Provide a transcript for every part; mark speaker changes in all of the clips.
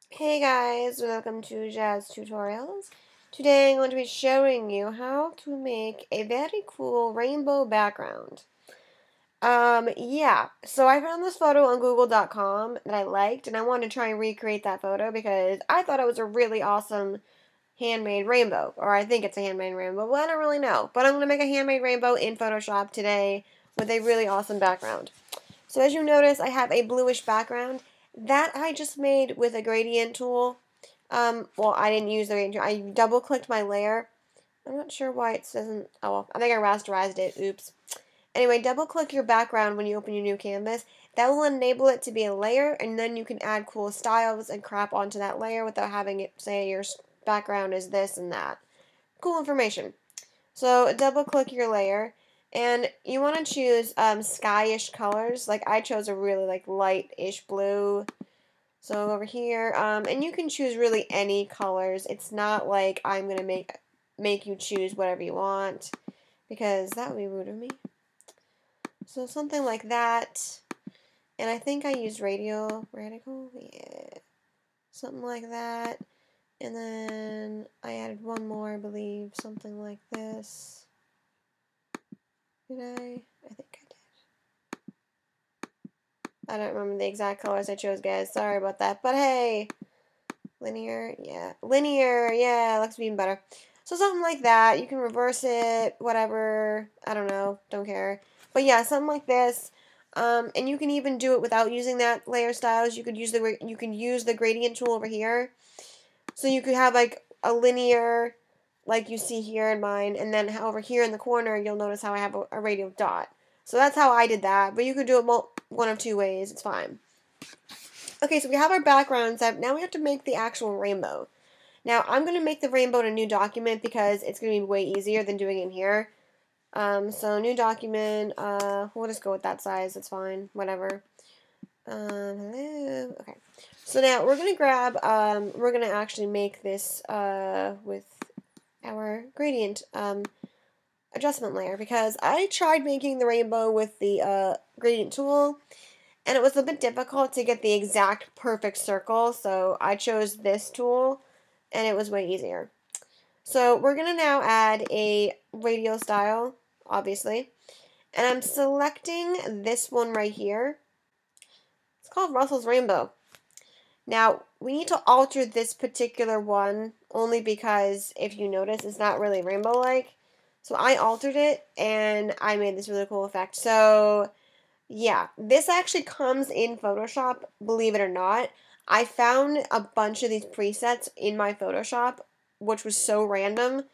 Speaker 1: Hey guys, welcome to JazzedTutorials. Today I'm going to be showing you how to make a very cool rainbow background. So I found this photo on google.com that I liked, and I wanted to try and recreate that photo because I thought it was a really awesome handmade rainbow, or I think it's a handmade rainbow, but I don't really know. But I'm going to make a handmade rainbow in Photoshop today with a really awesome background. So as you notice, I have a bluish background. That I just made with a gradient tool. Well, I didn't use the gradient tool. I double-clicked my layer. I'm not sure why it doesn't... Oh, well, I think I rasterized it. Oops. Anyway, double-click your background when you open your new canvas. That will enable it to be a layer, and then you can add cool styles and crap onto that layer without having it say your background is this and that. Cool information. So double-click your layer. And you want to choose skyish colors. Like I chose a really light-ish blue. So over here, and you can choose really any colors. It's not like I'm gonna make you choose whatever you want because that would be rude of me. So something like that. And I think I used radical, yeah, something like that. And then I added one more, I believe, something like this. Did I? I think I did. I don't remember the exact colors I chose, guys. Sorry about that. But hey, linear, yeah. Linear, yeah, looks even better. So something like that. You can reverse it, whatever. I don't know. Don't care. But yeah, something like this. And you can even do it without using that layer styles. You could use the gradient tool over here. So you could have like a linear, like you see here in mine, and then over here in the corner, you'll notice how I have a radial dot. So that's how I did that, but you could do it one of two ways. It's fine. Okay, so we have our background set. Now we have to make the actual rainbow. Now I'm going to make the rainbow in a new document because it's going to be way easier than doing it in here. So new document, we'll just go with that size. It's fine. Whatever. Hello. Okay. So now we're going to grab, we're going to actually make this with our gradient adjustment layer because I tried making the rainbow with the gradient tool and it was a bit difficult to get the exact perfect circle, so I chose this tool and it was way easier. So we're going to now add a radial style, obviously, and I'm selecting this one right here. It's called Russell's Rainbow. Now, we need to alter this particular one only because, if you notice, it's not really rainbow-like. So I altered it, and I made this really cool effect. So, yeah, this actually comes in Photoshop, believe it or not. I found a bunch of these presets in my Photoshop, which was so random.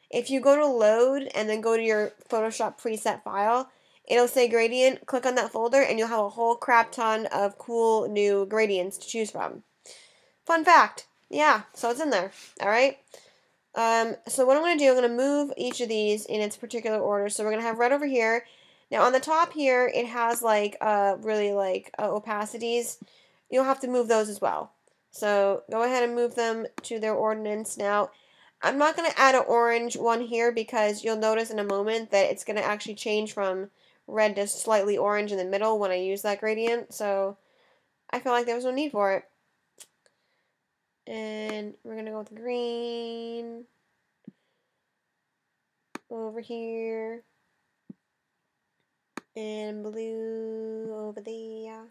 Speaker 1: If you go to load and then go to your Photoshop preset file, it'll say gradient, click on that folder, and you'll have a whole crap ton of cool new gradients to choose from. Fun fact. Yeah, so it's in there. Alright? So what I'm going to do, I'm going to move each of these in its particular order. So we're going to have red over here. Now on the top here, it has opacities. You'll have to move those as well. So go ahead and move them to their ordinance. Now, I'm not going to add an orange one here because you'll notice in a moment that it's going to actually change from red to slightly orange in the middle when I use that gradient. So I feel like there was no need for it. And we're going to go with green over here and blue over there.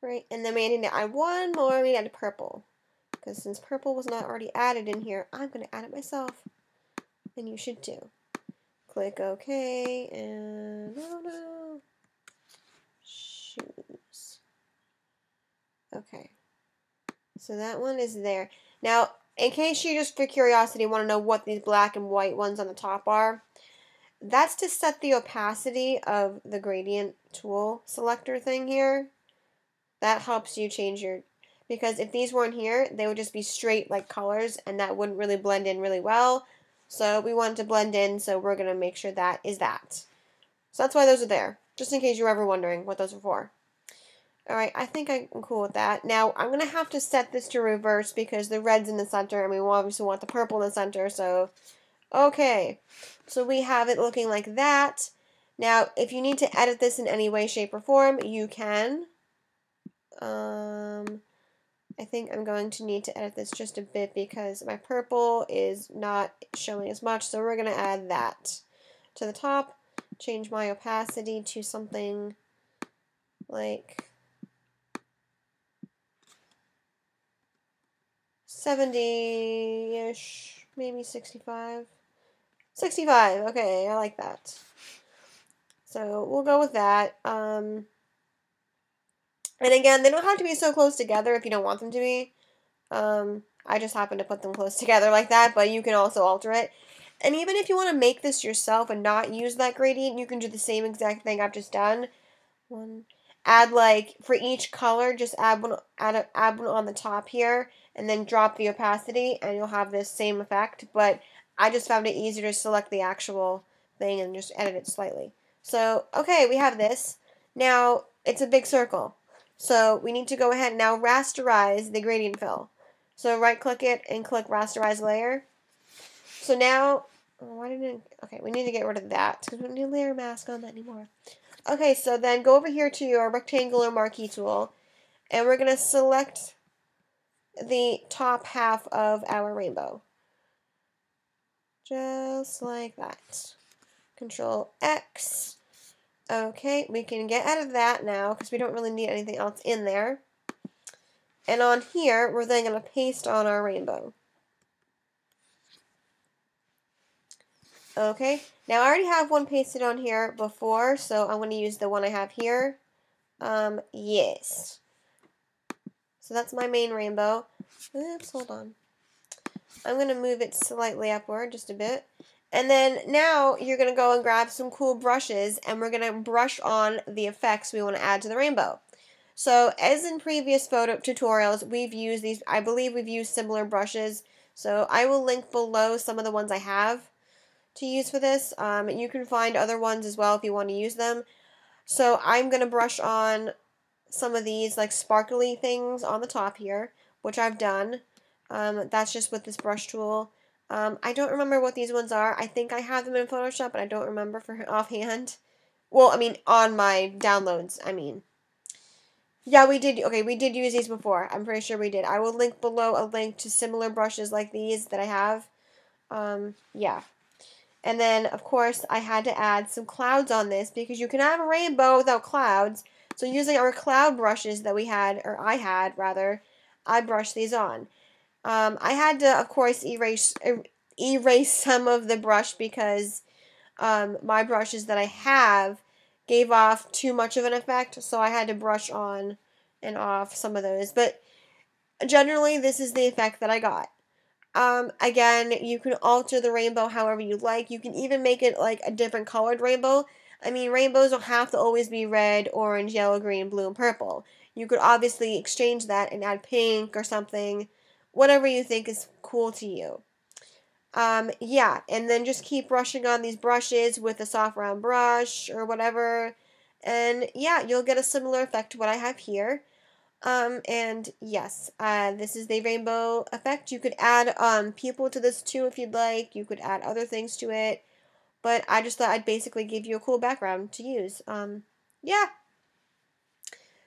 Speaker 1: Right, and then we need to add one more. We add purple. Because since purple was not already added in here, I'm going to add it myself. And you should too. Click OK, and oh no. Shoes. Okay. So that one is there. Now, in case you just for curiosity want to know what these black and white ones on the top are, that's to set the opacity of the gradient tool selector thing here. That helps you change your, because if these weren't here, they would just be straight like colors and that wouldn't really blend in really well. So we want it to blend in, so we're going to make sure that is that. So that's why those are there, just in case you're ever wondering what those are for. Alright, I think I'm cool with that. Now, I'm going to have to set this to reverse because the red's in the center and we obviously want the purple in the center, so okay. So we have it looking like that. Now, if you need to edit this in any way, shape, or form, you can. I think I'm going to need to edit this just a bit because my purple is not showing as much, so we're going to add that to the top. Change my opacity to something like 70-ish, maybe 65. 65, okay, I like that. So we'll go with that. And again, they don't have to be so close together if you don't want them to be. I just happen to put them close together like that, but you can also alter it. And even if you want to make this yourself and not use that gradient, you can do the same exact thing I've just done. Add like for each color, just add one on the top here, and then drop the opacity, and you'll have this same effect. But I just found it easier to select the actual thing and just edit it slightly. So okay, we have this. Now it's a big circle, so we need to go ahead and now rasterize the gradient fill. So right click it and click rasterize layer. So now, why didn't it, okay, we need to get rid of that because we don't need layer mask on that anymore. Okay, so then go over here to your rectangular marquee tool, and we're going to select the top half of our rainbow. Just like that. Control X. Okay, we can get out of that now because we don't really need anything else in there. And on here, we're then going to paste on our rainbow. Okay, now I already have one pasted on here before, so I'm going to use the one I have here. Yes. So that's my main rainbow. Oops, hold on. I'm going to move it slightly upward, just a bit. And then now you're going to go and grab some cool brushes, and we're going to brush on the effects we want to add to the rainbow. So as in previous photo tutorials, we've used these, I believe we've used similar brushes. So I will link below some of the ones I have to use for this. You can find other ones as well if you want to use them. So I'm going to brush on some of these like sparkly things on the top here, which I've done. That's just with this brush tool. I don't remember what these ones are. I think I have them in Photoshop, but I don't remember for offhand. Well, I mean, on my downloads, I mean. Yeah, we did. Okay, we did use these before. I'm pretty sure we did. I will link below a link to similar brushes like these that I have. Yeah. And then, of course, I had to add some clouds on this because you can have a rainbow without clouds. So using our cloud brushes that we had, or I had, rather, I brushed these on. I had to, of course, erase some of the brush because my brushes that I have gave off too much of an effect, so I had to brush on and off some of those. But generally, this is the effect that I got. Again, you can alter the rainbow however you like. You can even make it like a different colored rainbow. I mean, rainbows don't have to always be red, orange, yellow, green, blue, and purple. You could obviously exchange that and add pink or something, whatever you think is cool to you. Yeah, and then just keep brushing on these brushes with a soft round brush or whatever. And yeah, you'll get a similar effect to what I have here. And yes, this is the rainbow effect. You could add, people to this too if you'd like. You could add other things to it. But I just thought I'd basically give you a cool background to use. Yeah.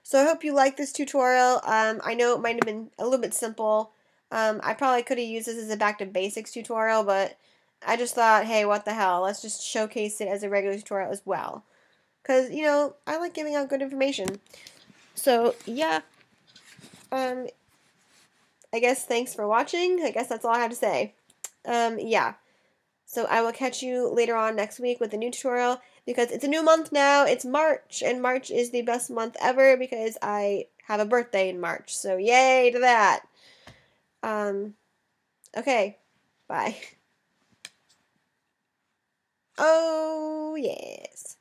Speaker 1: So I hope you like this tutorial. I know it might have been a little bit simple. I probably could have used this as a back to basics tutorial, but I just thought, hey, what the hell? Let's just showcase it as a regular tutorial as well. Because, you know, I like giving out good information. So, yeah. I guess thanks for watching. I guess that's all I have to say. Yeah. So I will catch you later on next week with a new tutorial because it's a new month now. It's March, and March is the best month ever because I have a birthday in March. So yay to that. Okay. Bye. Oh, yes.